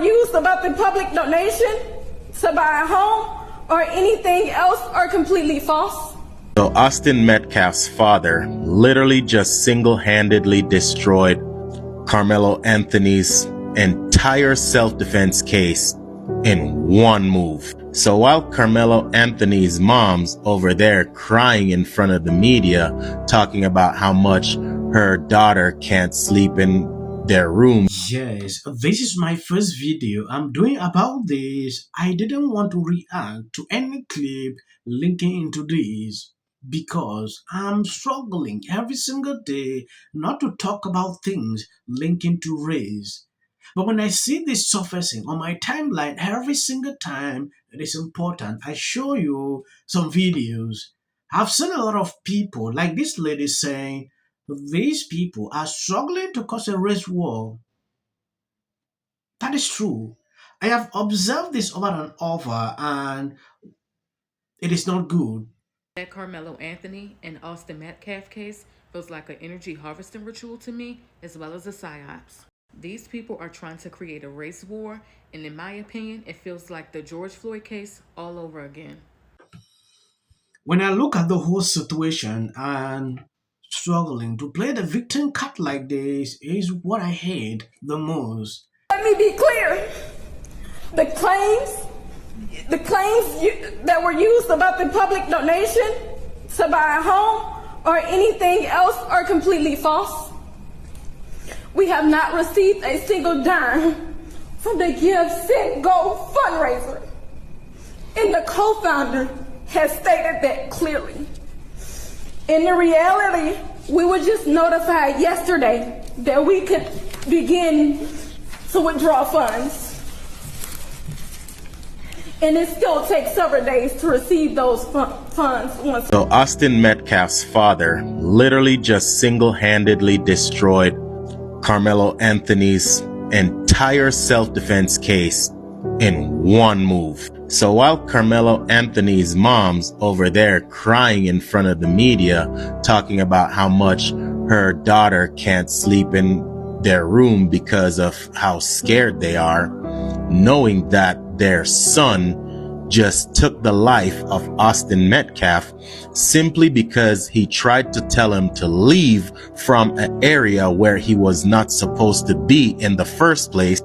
used about the public donation to buy a home or anything else are completely false. So Austin Metcalf's father literally just single-handedly destroyed Karmelo Anthony's entire self-defense case in one move. So while Karmelo Anthony's mom's over there crying in front of the media, talking about how much her daughter can't sleep in their room. Yes, this is my first video I'm doing about this. I didn't want to react to any clip linking into this because I'm struggling every single day not to talk about things linking to race. But when I see this surfacing on my timeline every single time, it is important I show you some videos. I've seen a lot of people like this lady saying these people are struggling to cause a race war. That is true. I have observed this over and over, and it is not good. That Karmelo Anthony and Austin Metcalf case feels like an energy harvesting ritual to me, as well as a psyops. These people are trying to create a race war, and in my opinion, it feels like the George Floyd case all over again. When I look at the whole situation and struggling to play the victim card like this is what I hate the most. Let me be clear. The claims that were used about the public donation to buy a home or anything else are completely false. We have not received a single dime from the Give, Send, Go fundraiser. And the co-founder has stated that clearly. In the reality, we were just notified yesterday that we could begin to withdraw funds. And it still takes several days to receive those funds. So Austin Metcalf's father literally just single-handedly destroyed Karmelo Anthony's entire self-defense case in one move. So while Karmelo Anthony's mom's over there crying in front of the media, talking about how much her daughter can't sleep in their room because of how scared they are, knowing that their son just took the life of Austin Metcalf simply because he tried to tell him to leave from an area where he was not supposed to be in the first place.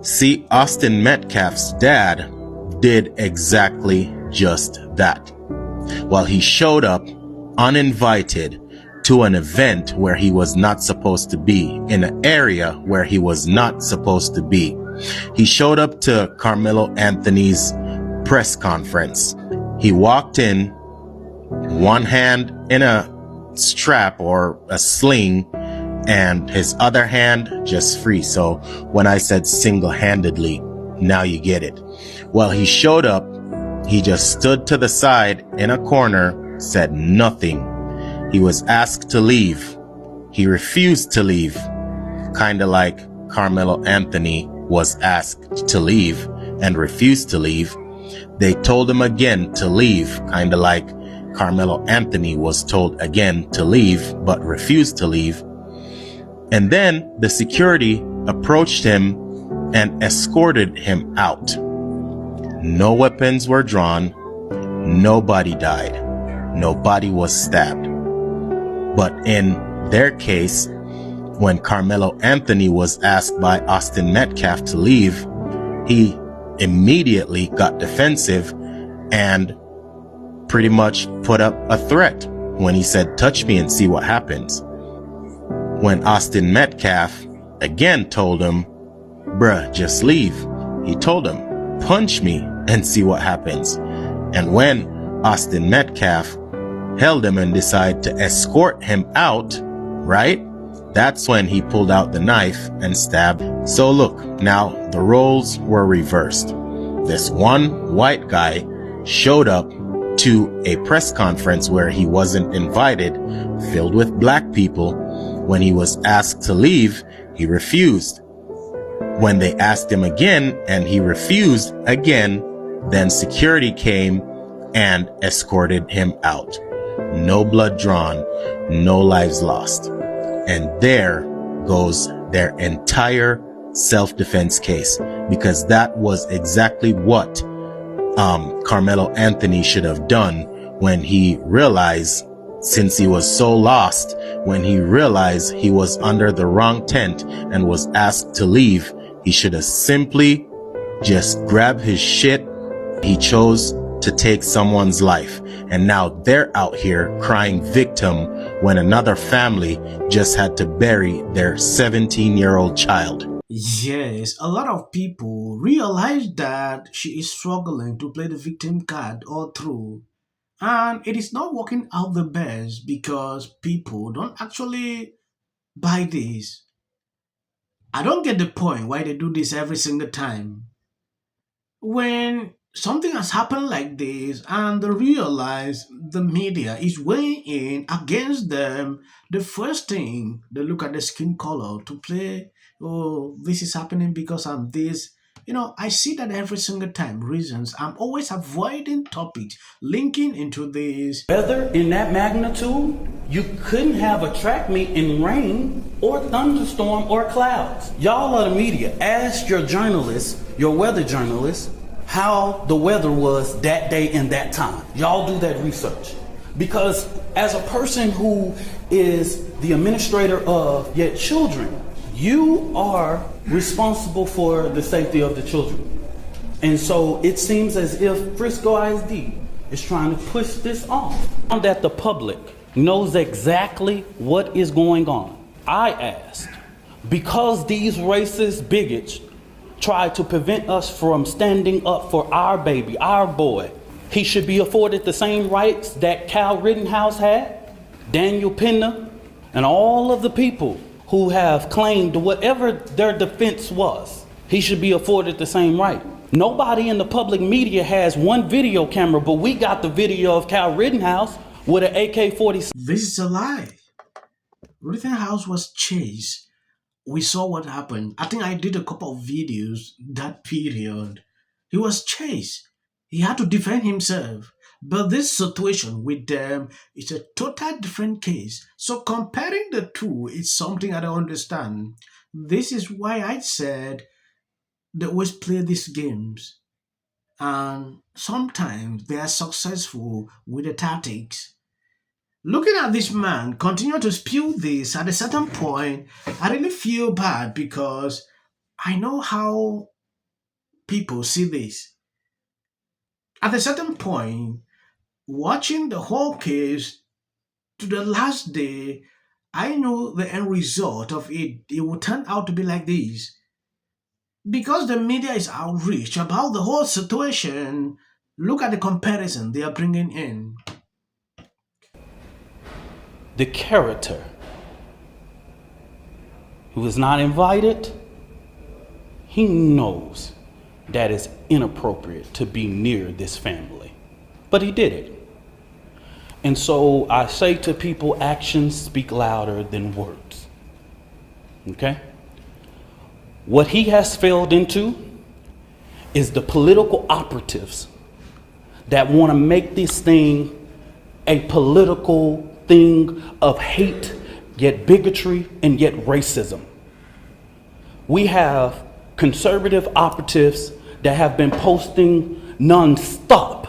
See, Austin Metcalf's dad did exactly just that. While he showed up uninvited to an event where he was not supposed to be, in an area where he was not supposed to be. He showed up to Karmelo Anthony's press conference. He walked in, one hand in a strap or a sling, and his other hand just free. So when I said single-handedly, now you get it. Well, he showed up, he just stood to the side in a corner, said nothing. He was asked to leave. He refused to leave, kind of like Karmelo Anthony was asked to leave and refused to leave. They told him again to leave, kind of like Karmelo Anthony was told again to leave but refused to leave. And then the security approached him and escorted him out. No weapons were drawn. Nobody died. Nobody was stabbed. But in their case, when Karmelo Anthony was asked by Austin Metcalf to leave, he immediately got defensive and pretty much put up a threat when he said, "Touch me and see what happens." When Austin Metcalf again told him, "Bruh, just leave," he told him, "Punch me and see what happens." And when Austin Metcalf held him and decided to escort him out, right? That's when he pulled out the knife and stabbed. So look, now the roles were reversed. This one white guy showed up to a press conference where he wasn't invited, filled with black people. When he was asked to leave, he refused. When they asked him again and he refused again, then security came and escorted him out. No blood drawn, no lives lost. And there goes their entire self-defense case. because that was exactly what Karmelo Anthony should have done when he realized, since he was so lost, when he realized he was under the wrong tent and was asked to leave. He should have simply just grabbed his shit. He chose to take someone's life, and now they're out here crying victim when another family just had to bury their 17-year-old child. Yes, a lot of people realize that she is struggling to play the victim card all through. And it is not working out the best because people don't actually buy this. I don't get the point why they do this every single time. When something has happened like this and they realize the media is weighing in against them, the first thing they look at the skin color to play, oh, this is happening because I'm this. I see that every single time. Reasons I'm always avoiding topics linking into this. Weather in that magnitude, you couldn't have a track meet in rain or thunderstorm or clouds. Y'all are the media. Ask your journalists, your weather journalists, how the weather was that day and that time. Y'all do that research. Because as a person who is the administrator of your children, you are responsible for the safety of the children. And so it seems as if Frisco ISD is trying to push this off. That the public knows exactly what is going on. I asked, because these racist bigots try to prevent us from standing up for our baby, our boy, he should be afforded the same rights that Cal Rittenhouse had, Daniel Penna, and all of the people who have claimed whatever their defense was. He should be afforded the same right. Nobody in the public media has one video camera, but we got the video of Cal Rittenhouse with an AK-47. This is a lie. Rittenhouse was chased. We saw what happened. I think I did a couple of videos that period. He was chased. He had to defend himself. But this situation with them is a total different case. So comparing the two is something I don't understand. This is why I said they always play these games. And sometimes they are successful with the tactics. Looking at this man continue to spew this at a certain point, I really feel bad because I know how people see this. At a certain point, watching the whole case to the last day, I know the end result of it will turn out to be like this. Because the media is outraged about the whole situation, look at the comparison they are bringing in. The character who is not invited, he knows that it's inappropriate to be near this family, but he did it. And so I say to people, actions speak louder than words. Okay? What he has failed into is the political operatives that want to make this thing a political thing of hate, yet bigotry, and yet racism. We have conservative operatives that have been posting non-stop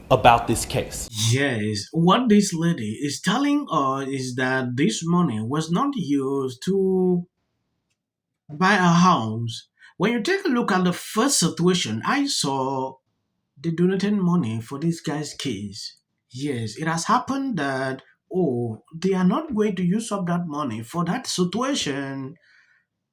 about this case. Yes, what this lady is telling us is that this money was not used to buy a house. When you take a look at the first situation, I saw they donated money for this guy's case. Yes, it has happened that, oh, they are not going to use up that money for that situation.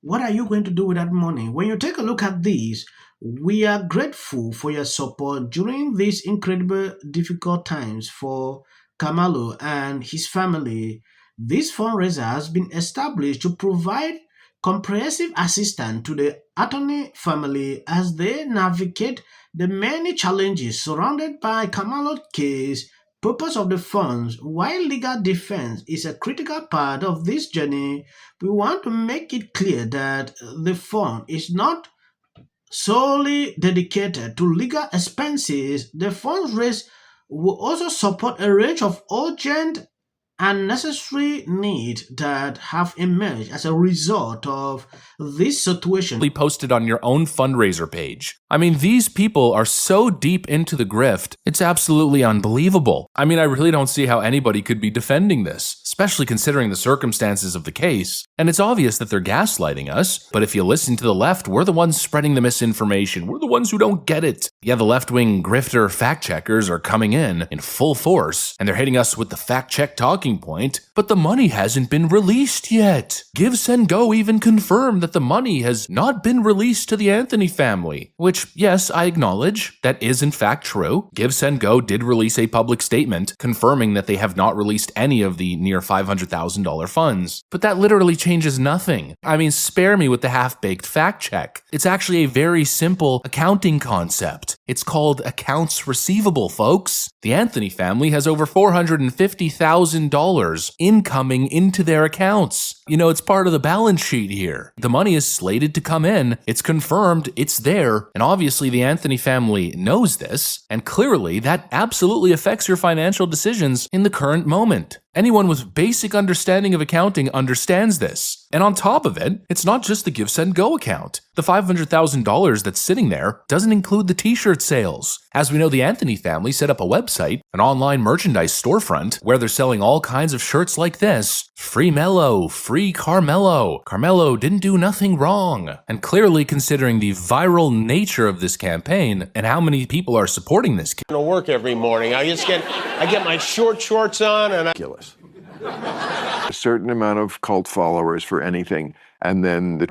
What are you going to do with that money? When you take a look at this, we are grateful for your support during these incredible difficult times for Karmelo and his family. This fundraiser has been established to provide comprehensive assistance to the Anthony family as they navigate the many challenges surrounded by Karmelo's case. Purpose of the funds: while legal defense is a critical part of this journey, we want to make it clear that the fund is not solely dedicated to legal expenses. The funds raised will also support a range of urgent unnecessary need that have emerged as a result of this situation. Posted on your own fundraiser page. I mean, these people are so deep into the grift, it's absolutely unbelievable. I mean, I really don't see how anybody could be defending this, especially considering the circumstances of the case. And it's obvious that they're gaslighting us, but if you listen to the left, we're the ones spreading the misinformation. We're the ones who don't get it. Yeah, the left-wing grifter fact-checkers are coming in full force, and they're hitting us with the fact-check talking point, but the money hasn't been released yet. Give, Send, Go even confirmed that the money has not been released to the Anthony family, which, yes, I acknowledge, that is in fact true. Give, Send, Go did release a public statement confirming that they have not released any of the near $500,000 funds, but that literally changes nothing. I mean, spare me with the half-baked fact-check. It's actually a very simple accounting concept. It's called accounts receivable, folks. The Anthony family has over $450,000 incoming into their accounts. You know, it's part of the balance sheet here. The money is slated to come in, it's confirmed, it's there, and obviously the Anthony family knows this, and clearly that absolutely affects your financial decisions in the current moment. Anyone with basic understanding of accounting understands this. And on top of it, it's not just the Give, Send, Go account. The $500,000 that's sitting there doesn't include the t-shirt sales. As we know, the Anthony family set up a website, an online merchandise storefront, where they're selling all kinds of shirts like this. Free Mello, free Karmelo. Karmelo didn't do nothing wrong. And clearly, considering the viral nature of this campaign and how many people are supporting this, to work every morning. I get my shorts on and ridiculous. A certain amount of cult followers for anything, and then the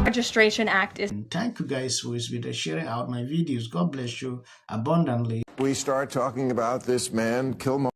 Registration Act is. Thank you guys for sharing out my videos. God bless you abundantly. we start talking about this man,